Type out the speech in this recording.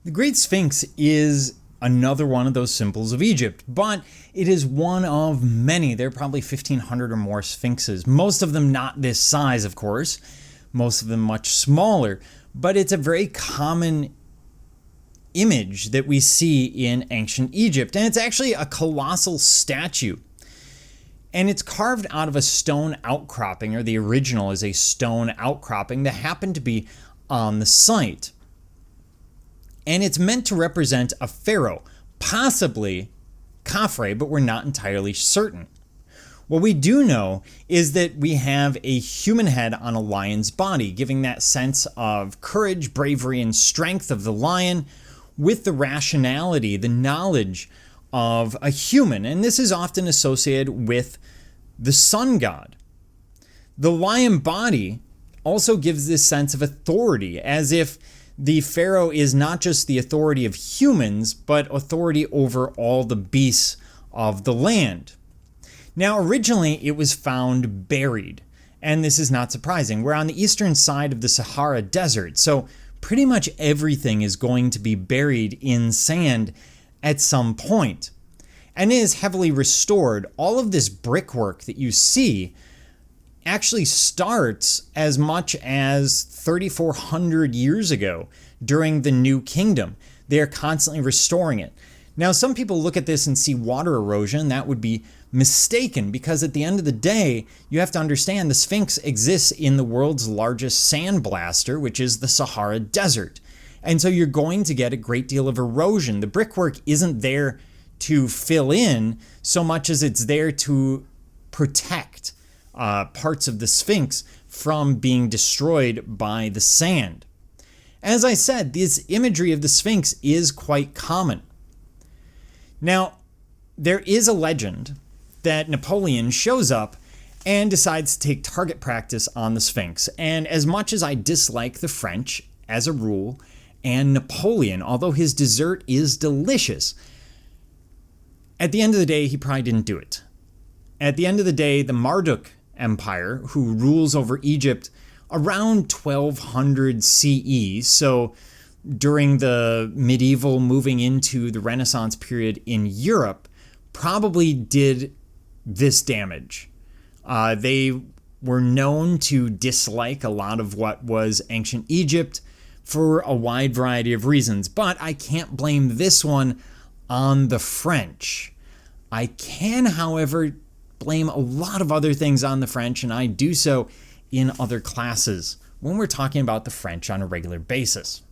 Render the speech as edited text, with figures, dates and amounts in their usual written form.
The Great Sphinx is another one of those symbols of Egypt, but it is one of many. There are probably 1,500 or more sphinxes, most of them not this size, of course, most of them much smaller, but it's a very common image that we see in ancient Egypt, and it's actually a colossal statue. And it's carved out of a stone outcropping, or the original is a stone outcropping that happened to be on the site. And it's meant to represent a pharaoh, possibly Khafre, but we're not entirely certain. What we do know is that we have a human head on a lion's body, giving that sense of courage, bravery, and strength of the lion with the rationality, the knowledge of a human. And this is often associated with the sun god. The lion body also gives this sense of authority, as if the pharaoh is not just the authority of humans, but authority over all the beasts of the land. Now, originally it was found buried, and this is not surprising. We're on the eastern side of the Sahara Desert, so pretty much everything is going to be buried in sand at some point. And it is heavily restored. All of this brickwork that you see actually starts as much as 3,400 years ago during the New Kingdom. They are constantly restoring it. Now, some people look at this and see water erosion. That would be mistaken, because at the end of the day, you have to understand the Sphinx exists in the world's largest sandblaster, which is the Sahara Desert. And so you're going to get a great deal of erosion. The brickwork isn't there to fill in so much as it's there to protect parts of the Sphinx from being destroyed by the sand. As I said, this imagery of the Sphinx is quite common. Now, there is a legend that Napoleon shows up and decides to take target practice on the Sphinx. And as much as I dislike the French, as a rule, and Napoleon, although his dessert is delicious, at the end of the day, he probably didn't do it. At the end of the day, the Marduk Empire, who rules over Egypt around 1200 CE, so during the medieval moving into the Renaissance period in Europe, probably did this damage. They were known to dislike a lot of what was ancient Egypt for a wide variety of reasons, but I can't blame this one on the French. I can, however, blame a lot of other things on the French, and I do so in other classes when we're talking about the French on a regular basis.